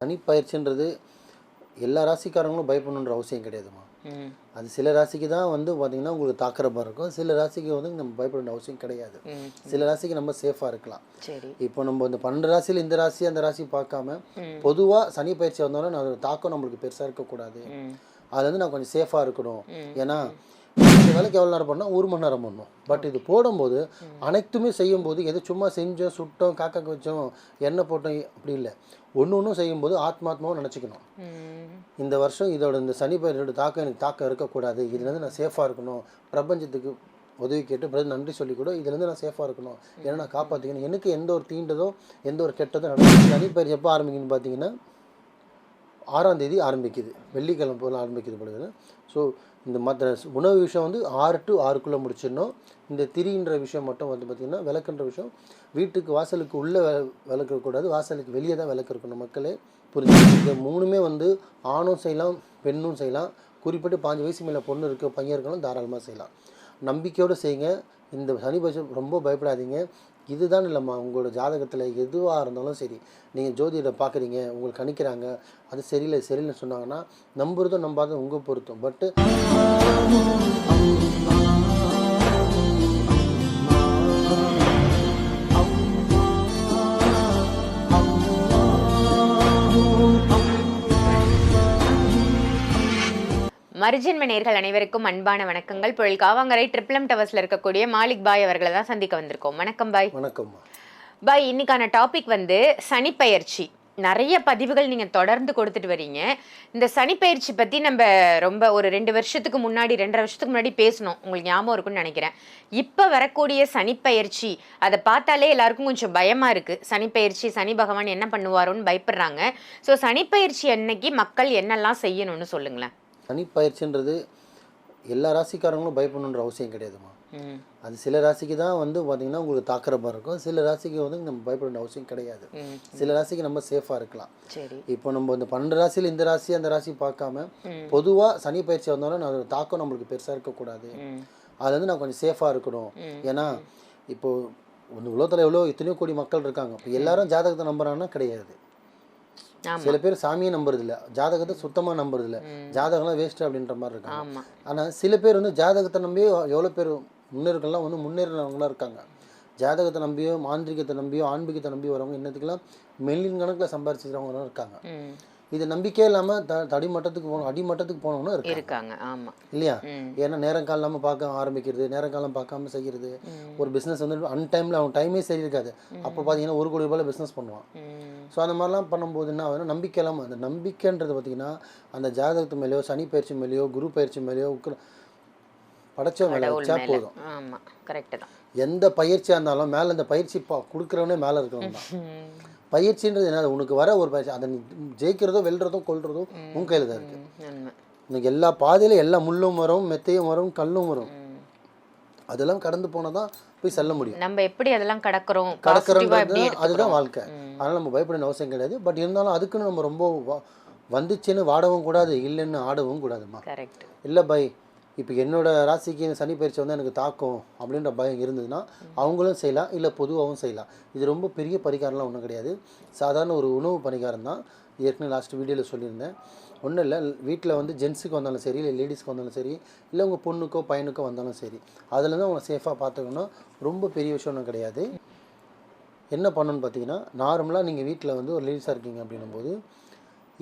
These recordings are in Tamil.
சனிப்பயிற்சின்றது எல்லா ராசிக்காரங்களும் பயப்படணுன்ற அவசியம் கிடையாதுமா. அது சில ராசிக்கு தான் வந்து பார்த்தீங்கன்னா உங்களுக்கு தாக்குற மாதிரி இருக்கும். சில ராசிக்கு வந்து நம்ம பயப்பட அவசியம் கிடையாது. சில ராசிக்கு நம்ம சேஃபாக இருக்கலாம். இப்போ நம்ம இந்த 12 ராசியில் இந்த ராசி அந்த ராசி பார்க்காம பொதுவாக சனி பயிற்சி வந்தாலும் நான் தாக்கம் நம்மளுக்கு பெருசாக இருக்கக்கூடாது. அது வந்து நான் கொஞ்சம் சேஃபாக இருக்கணும். ஏன்னா இந்த வேலைக்கு எவ்வளோ நேரம் பண்ணால் 1 மணி நேரம் பண்ணணும். பட் இது போடும்போது அனைத்துமே செய்யும்போது எது சும்மா செஞ்சோம் சுட்டோம் காக்காக்கு வச்சோம் எண்ணெய் போட்டோம் அப்படி இல்லை. ஒன்று செய்யும்போது ஆத்மாத்மாவும் நினச்சிக்கணும். இந்த வருஷம் இதோட இந்த சனி பயிரோட தாக்கம் எனக்கு தாக்கம் இருக்கக்கூடாது. இதுலேருந்து நான் சேஃபாக இருக்கணும். பிரபஞ்சத்துக்கு உதவி கேட்டு நன்றி சொல்லி கூட இதுலேருந்து நான் சேஃபாக இருக்கணும். ஏன்னா நான் காப்பாற்றிக்கணும். எனக்கு எந்த ஒரு தீண்டதோ எந்த ஒரு கெட்டதோ நடக்கும். சனி பயிற்சி எப்போ ஆரம்பிக்குன்னு பார்த்தீங்கன்னா 6ஆம் தேதி ஆரம்பிக்குது. வெள்ளிக்கிழமை போல் ஆரம்பிக்குது பொழுது. ஸோ இந்த மற்ற உணவு விஷயம் வந்து 6 to 6க்குள்ளே முடிச்சிடணும். இந்த திரின்ற விஷயம் மட்டும் வந்து பார்த்திங்கன்னா விளக்குன்ற விஷயம் வீட்டுக்கு வாசலுக்கு உள்ளே விளக்கக்கூடாது. வாசலுக்கு வெளியே தான் விளக்கு இருக்கணும். மக்களே புரிஞ்சு இந்த 3மே வந்து ஆணும் செய்யலாம் பெண்ணும் செய்யலாம். குறிப்பிட்டு 5 வயசு மேலே பொண்ணு இருக்க பையன் இருக்கலாம் தாராளமாக செய்யலாம். நம்பிக்கையோடு செய்யுங்க. இந்த சனி பயிற்சி ரொம்ப பயப்படாதீங்க. இதுதான் இல்லைம்மா உங்களோட ஜாதகத்தில் எதுவாக இருந்தாலும் சரி நீங்கள் ஜோதிடரை பார்க்குறீங்க உங்களுக்கு கணிக்கிறாங்க அது சரியில்லைன்னு சொன்னாங்கன்னா நம்புறதும் நம்பாத உங்கள் பொருத்தம். பட்டு மரிஜன்ம நேயர்கள் அனைவருக்கும் அன்பான வணக்கங்கள். பொருள் காவாங்கரை ட்ரிபிள் எம் டவர்ஸ்ல இருக்கக்கூடிய மாலிக் பாய் அவர்களை தான் சந்திக்க வந்திருக்கோம். வணக்கம் பாய். வணக்கம் பாய். இன்னைக்கான டாபிக் வந்து சனிப்பெயர்ச்சி. நிறைய பதிவுகள் நீங்க தொடர்ந்து கொடுத்துட்டு வரீங்க. இந்த சனிப்பெயர்ச்சி பத்தி நம்ம ரொம்ப ஒரு 2 வருஷத்துக்கு முன்னாடி 2.5 வருஷத்துக்கு முன்னாடி பேசணும். உங்களுக்கு ஞாபகம் இருக்குன்னு நினைக்கிறேன். இப்ப வரக்கூடிய சனிப்பெயர்ச்சி அதை பார்த்தாலே எல்லாருக்கும் கொஞ்சம் பயமா இருக்கு. சனிப்பெயர்ச்சி சனி பகவான் என்ன பண்ணுவாரோன்னு பயப்படுறாங்க. ஸோ சனிப்பெயர்ச்சி அன்னைக்கு மக்கள் என்னெல்லாம் செய்யணும்னு சொல்லுங்களேன். சனிப்பயிற்சின்றது எல்லா ராசிக்காரங்களும் பயப்படணுன்ற அவசியம் கிடையாதுமா. அது சில ராசிக்கு தான் வந்து பார்த்தீங்கன்னா உங்களுக்கு தாக்குற மாதிரி இருக்கும். சில ராசிக்கு வந்து நம்ம பயப்பட அவசியம் கிடையாது. சில ராசிக்கு நம்ம சேஃபாக இருக்கலாம். இப்போ நம்ம இந்த 12 ராசியில் இந்த ராசி அந்த ராசி பார்க்காம பொதுவாக சனி பயிற்சி வந்தாலும் நான் தாக்கம் நம்மளுக்கு பெருசாக இருக்கக்கூடாது. அது வந்து நான் கொஞ்சம் சேஃபாக இருக்கணும். ஏன்னா இப்போது உலகத்தில் எத்தனையோ கோடி மக்கள் இருக்காங்க. இப்போ எல்லாரும் ஜாதகத்தை நம்புறாங்கன்னா கிடையாது. சில பேர் சாமியை நம்புறது இல்லை, ஜாதகத்தை சுத்தமாக நம்புறது இல்லை. ஜாதகம்லாம் வேஸ்ட்டு அப்படின்ற மாதிரி இருக்காங்க. ஆனால் சில பேர் வந்து ஜாதகத்தை நம்பியோ எவ்வளோ பேர் முன்னேறலாம் வந்து முன்னேறினவங்களாம் இருக்காங்க. ஜாதகத்தை நம்பியோ மாந்திரிகத்தை நம்பியோ ஆன்மீகத்தை நம்பியோ வரவங்க இன்னத்துக்கெல்லாம் மில்லியன் கணக்கில் சம்பாரிச்சுக்கிறவங்களும் இருக்காங்க. இது நம்பிக்கையே இல்லாமல் அடிமட்டத்துக்கு போனவங்களும் இருக்காங்க. ஆமாம் இல்லையா? ஏன்னா நேரம் காலம் இல்லாமல் பார்க்க ஆரம்பிக்கிறது, நேரம் காலம் பார்க்காம செய்கிறது. ஒரு பிஸ்னஸ் வந்து அன்டைமில் அவன் டைமே சரி இருக்காது. அப்போ பார்த்தீங்கன்னா 1 கோடி ரூபாயில் பிஸ்னஸ் பண்ணுவான். ஸோ அந்த மாதிரிலாம் பண்ணும்போது என்ன ஆகுதுன்னா நம்பிக்கை இல்லாமல் அந்த நம்பிக்கைன்றது பார்த்திங்கன்னா அந்த ஜாதகத்து மேலேயோ சனி பயிற்சி மேலேயோ குரு பயிற்சி மேலேயோ படைச்ச மேலே வச்சா போதும். எந்த பயிற்சியாக இருந்தாலும் மேலே அந்த பயிற்சி கொடுக்குறவனே மேலே இருக்கிறவன் தான். பயிற்சின்றது என்ன? உனக்கு வர ஒரு பயிற்சி அதை நீ ஜெயிக்கிறதோ வெல்றதோ கொள்றதோ உன் கையில் தான் இருக்குது. இன்னைக்கு எல்லா பாதையிலும் எல்லா முள்ளும் வரும், மெத்தையும் வரும், கல்லும் வரும். அதெல்லாம் கடந்து போனால் தான் போய் செல்ல முடியும். நம்ம எப்படி அதெல்லாம் கடக்கிறோம் அதுதான் வாழ்க்கை. அதனால் நம்ம பயப்பட அவசியம் கிடையாது. பட் இருந்தாலும் அதுக்குன்னு நம்ம ரொம்ப வந்துச்சுன்னு வாடவும் கூடாது, இல்லைன்னு ஆடவும் கூடாதுமா. இல்லை பை இப்போ என்னோட ராசிக்கு சனி பயிற்சி வந்து எனக்கு தாக்கும் அப்படின்ற பயம் இருந்ததுன்னா அவங்களும் செய்யலாம், இல்லை பொதுவாகவும் செய்யலாம். இது ரொம்ப பெரிய பரிகாரம்லாம் ஒன்றும் கிடையாது. சாதாரண ஒரு உணவு பரிகாரம் தான். ஏற்கனவே லாஸ்ட் வீடியோவில் சொல்லியிருந்தேன். ஒன்றும் இல்லை, வீட்டில் வந்து ஜென்ஸுக்கு வந்தாலும் சரி இல்லை லேடிஸ்க்கு வந்தாலும் சரி இல்லை உங்கள் பொண்ணுக்கோ பையனுக்கோ வந்தாலும் சரி அதில் தான் அவங்க சேஃபாக பார்த்துக்கணும். ரொம்ப பெரிய விஷயம் ஒன்றும் கிடையாது. என்ன பண்ணணுன்னு பார்த்தீங்கன்னா நார்மலாக நீங்கள் வீட்டில் வந்து ஒரு லேடிஸாக இருக்கீங்க அப்படின்னும் போது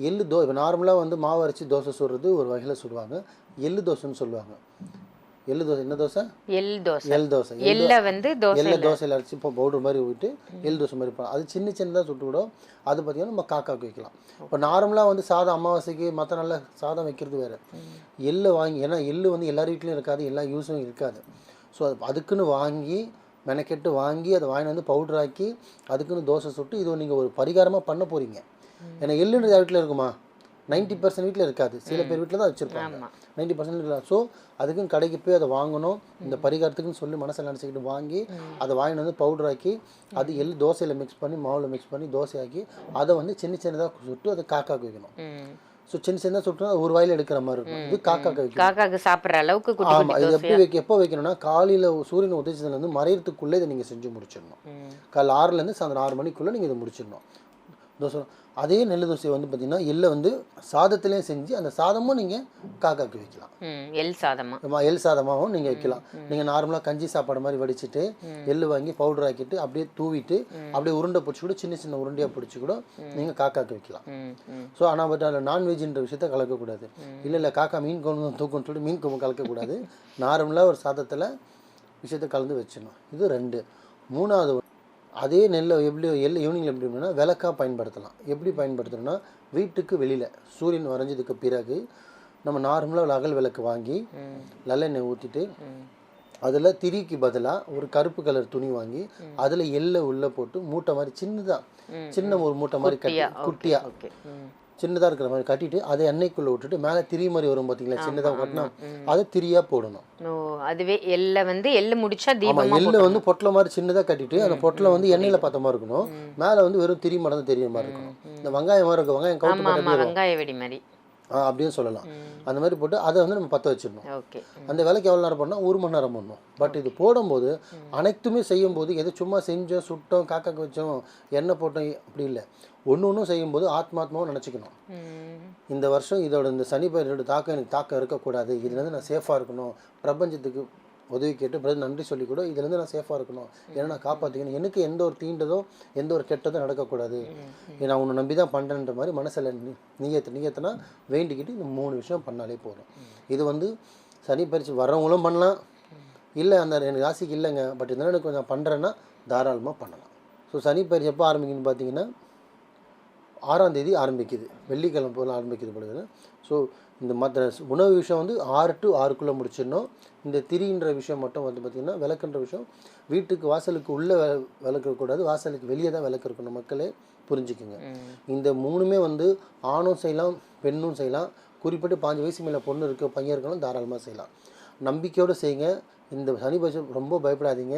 இப்போ நார்மலாக வந்து மாவு அரைச்சி தோசை சுடுறது ஒரு வகையில் சுடுவாங்க. எள்ளு தோசைன்னு சொல்லுவாங்க. எள்ளு தோசை என்ன தோசை? எள் தோசை. எள்ளை தோசையில் அரைச்சி இப்போ பவுடர் மாதிரி ஊற்றி எள் தோசை மாதிரி அது சின்னதாக சுட்டு விடும். அது பார்த்திங்கன்னா நம்ம காக்காவுக்கு வைக்கலாம். இப்போ நார்மலாக வந்து சாதம் அமாவாசைக்கு மற்ற நல்ல சாதம் வைக்கிறது வேறு. எள்ளு வாங்கி, ஏன்னா எள்ளு வந்து எல்லார் வீட்லையும் இருக்காது, எல்லா யூஸும் இருக்காது. ஸோ அதுக்குன்னு வாங்கி மெனக்கெட்டு வாங்கி அதை வாங்கி வந்து பவுடர் ஆக்கி அதுக்குன்னு தோசை சுட்டு இது நீங்கள் ஒரு பரிகாரமாக பண்ண போகிறீங்க. ஏன்னா எள்ளுன்ற வீட்டில் இருக்குமா? 90% வீட்டில் இருக்காது. சில பேர் வீட்டில் தான் வச்சுருப்பாங்க. 90% இல்லை. ஸோ அதுக்குன்னு கடைக்கு போய் அதை வாங்கணும். இந்த பரிகாரத்துக்குன்னு சொல்லி மனசில் நினச்சிக்கிட்டு வாங்கி அதை வாங்கிட்டு வந்து பவுடர் ஆக்கி அது எள்ளு தோசையில் மிக்ஸ் பண்ணி மாவில் மிக்ஸ் பண்ணி தோசை ஆக்கி அதை வந்து சின்னதாக சுட்டு அதை காக்காக்கு வைக்கணும். ஸோ சின்னதாக சுட்டுனா ஒரு வாயில் எடுக்கிற மாதிரி இருக்கும். இது காக்காக்கு வைக்கணும். காக்காக்கு சாப்பிட்ற அளவுக்கு. ஆமாம். இது எப்போ வைக்கணும்னா காலையில் சூரியன் உதயத்துலேருந்து மறையறதுக்குள்ளே இதை நீங்கள் செஞ்சு முடிச்சிடணும். காலைல 6லேருந்து சாயந்தரம் 6 மணிக்குள்ளே நீங்கள் இதை முடிச்சிடணும். தோசை அதே நெல் தோசை வந்து பார்த்தீங்கன்னா எள்ளை வந்து சாதத்துலேயும் செஞ்சு அந்த சாதமும் நீங்கள் காக்காக்கு வைக்கலாம். எள் சாதமாக ஆமாம், எள் சாதமாகவும் நீங்கள் வைக்கலாம். நீங்கள் நார்மலாக கஞ்சி சாப்பாடு மாதிரி வடிச்சிட்டு எள் வாங்கி பவுடர் ஆக்கிட்டு அப்படியே தூவிட்டு அப்படியே உருண்டை பிடிச்சி கூட சின்ன சின்ன உருண்டையாக பிடிச்சி கூட நீங்கள் காக்காக்கு வைக்கலாம். ஸோ ஆனால் பட் அதில் நான்வெஜ்ன்ற விஷயத்த கலக்கக்கூடாது. இல்லை காக்கா மீன் கொண்டு தூக்குன்னு சொல்லி மீன் கொம்பு கலக்கக்கூடாது. நார்மலாக ஒரு சாதத்தில் விஷயத்தை கலந்து வச்சிடணும். இது 2. 3வது அதே நெல்லை எப்படி ஈவினிங்கில் எப்படி அப்படின்னா விளக்காக பயன்படுத்தலாம். எப்படி பயன்படுத்தணும்னா வீட்டுக்கு வெளியில் சூரியன் வரைஞ்சதுக்கு பிறகு நம்ம நார்மலாக அகல் விளக்கு வாங்கி நல்லெண்ணெய் ஊற்றிட்டு அதில் திரிக்கு பதிலாக ஒரு கருப்பு கலர் துணி வாங்கி அதில் எள்ளை உள்ளே போட்டு மூட்டை மாதிரி சின்ன ஒரு மூட்டை மாதிரி கட்டி குட்டியாக சின்னதாக இருக்கிற மாதிரி கட்டிட்டு அதை எண்ணெய்க்குள்ளே விட்டுட்டு மேலே திரி மாதிரி வரும் பார்த்தீங்களா, சின்னதாக கட்டினா அதை திரியாக போடணும். அதுவே எள்ளை வந்து எள்ளு முடிச்சா ஆமாம், எள்ளை வந்து பொட்டலை மாதிரி சின்னதாக கட்டிட்டு அந்த பொட்டலை வந்து எண்ணெயில் பார்த்த மாதிரி இருக்கணும். மேலே வந்து வெறும் திரி மட்டும் தான் தெரிய மாதிரி இருக்கணும். இந்த வெங்காயம் மாதிரி இருக்கும், வெங்காயம் கவுட்டு வெங்காய வெடி மாதிரி அப்படின்னு சொல்லலாம். அந்த மாதிரி போட்டு அதை வந்து நம்ம பற்ற வச்சிடணும். அந்த வேலைக்கு எவ்வளோ நேரம் பண்ணால் 1 மணி நேரம் பண்ணணும். பட் இது போடும்போது அனைத்துமே செய்யும்போது எது சும்மா செஞ்சோம் சுட்டோம் காக்காக்கு வச்சோம் எண்ணெய் போட்டோம் அப்படி இல்லை. ஒன்றும் செய்யும்போது ஆத்மாத்மாவும் நினச்சிக்கணும். இந்த வருஷம் இதோட இந்த சனி பயிரோட தாக்கம் எனக்கு தாக்கம் இருக்கக்கூடாது, இதுலேருந்து நான் சேஃபாக இருக்கணும், பிரபஞ்சத்துக்கு உதவி கேட்டு பிறகு நன்றி சொல்லி கூட இதுலேருந்து நான் சேஃபாக இருக்கணும், ஏன்னா நான் காப்பாற்றிக்கணும், எனக்கு எந்த ஒரு தீண்டதும் எந்த ஒரு கெட்டதும் நடக்கக்கூடாது, நான் உன்னை நம்பி தான் பண்ணுறேன்ற மாதிரி மனசில் நீயத்தினா வேண்டிக்கிட்டு இந்த 3 விஷயம் பண்ணாலே போதும். இது வந்து சனி பயிற்சி வர்றவங்களும் பண்ணலாம், இல்லை அந்த எனக்கு ராசிக்கு இல்லைங்க பட் இதனால் எனக்கு கொஞ்சம் பண்ணுறேன்னா தாராளமாக பண்ணலாம். ஸோ சனி பயிற்சி எப்போ ஆரம்பிக்குதுன்னு பார்த்தீங்கன்னா 6ஆம் தேதி ஆரம்பிக்குது, வெள்ளிக்கிழமை போல் ஆரம்பிக்குது பொழுது. ஸோ இந்த மற்ற உணவு விஷயம் வந்து 6 to 6க்குள்ளே முடிச்சிடணும். இந்த திரின்ற விஷயம் மட்டும் வந்து பார்த்திங்கன்னா விளக்குன்ற விஷயம் வீட்டுக்கு வாசலுக்கு உள்ளே விளக்கக்கூடாது, வாசலுக்கு வெளியே தான் விளக்கு இருக்கணும். மக்களே புரிஞ்சுக்குங்க. இந்த 3மே வந்து ஆணும் செய்யலாம் பெண்ணும் செய்யலாம். குறிப்பிட்டு 5 வயசு மேலே பொண்ணு இருக்க பையன் இருக்கலாம் தாராளமாக செய்யலாம். நம்பிக்கையோடு செய்யுங்க. இந்த சனி பயிற்சி ரொம்ப பயப்படாதீங்க.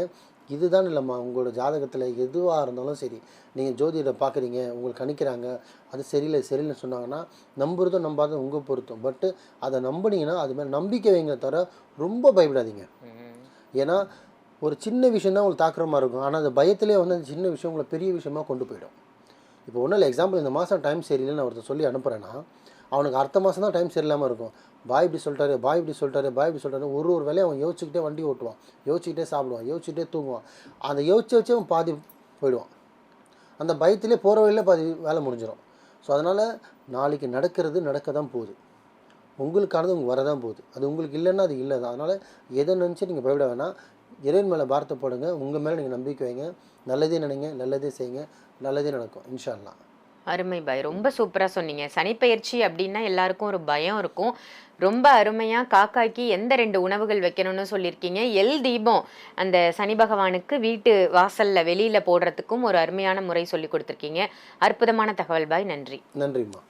இதுதான் இல்லைம்மா, உங்களோட ஜாதகத்தில் எதுவாக இருந்தாலும் சரி, நீங்கள் ஜோதிடரை பார்க்குறீங்க, உங்களுக்கு கணிக்கிறாங்க, அது சரியில்லைன்னு சொன்னாங்கன்னா நம்புறதும் நம்பாத உங்கள் பொருத்தம். பட்டு அதை நம்பினீங்கன்னா அது மாதிரி நம்பிக்கை வைங்க தவிர ரொம்ப பயப்படாதீங்க. ஏன்னா ஒரு சின்ன விஷயம் தான் உங்களுக்கு தாக்குற மாதிரி இருக்கும், ஆனால் அந்த பயத்திலே வந்து அந்த சின்ன விஷயம் உங்களை பெரிய விஷயமாக கொண்டு போயிடும். இப்போ ஒன்றும் இல்லை, எக்ஸாம்பிள் இந்த மாதம் டைம் சரியில்லைன்னு ஒருத்தர் சொல்லி அனுப்புகிறேன்னா அவனுக்கு அடுத்த மாதம் தான் டைம் சரியில்லாமல் இருக்கும். பாய் இப்படி சொல்லிட்டாரு ஒரு வேலையை அவன் யோசிச்சுக்கிட்டே வண்டி ஓட்டுவான், யோசிச்சுக்கிட்டே சாப்பிடுவான், யோசிச்சுக்கிட்டே தூங்குவான். அந்த யோசிச்சு அவன் பாதி போயிடுவான். அந்த பயத்திலே போகிற வழியில் பாதி வேலை முடிஞ்சிடும். ஸோ அதனால் நாளைக்கு நடக்க தான் போகுது, உங்களுக்கானது உங்களுக்கு வரதான் போகுது. அது உங்களுக்கு இல்லைன்னா அது இல்லை தான். அதனால் எதை நினச்சி நீங்கள் பயப்பட வேணாம். இறைவன் மேலே பாரத்தை போடுங்க, உங்கள் மேலே நீங்கள் நம்பிக்கை வைங்க, நல்லதே நினைங்க, நல்லதே செய்யுங்க, நல்லதே நடக்கும் இன்ஷா அல்லாஹ். அருமை பாய், ரொம்ப சூப்பராக சொன்னீங்க. சனிப்பெயர்ச்சி அப்படின்னா எல்லாருக்கும் ஒரு பயம் இருக்கும். ரொம்ப அருமையாக காக்காய்க்கு எந்த 2 உணவுகள் வைக்கணும்னு சொல்லியிருக்கீங்க. எல் தீபம் அந்த சனி பகவானுக்கு வீட்டு வாசலில் வெளியில் போடுறதுக்கும் ஒரு அருமையான முறை சொல்லி கொடுத்துருக்கீங்க. அற்புதமான தகவல் பாய், நன்றி. நன்றிம்மா.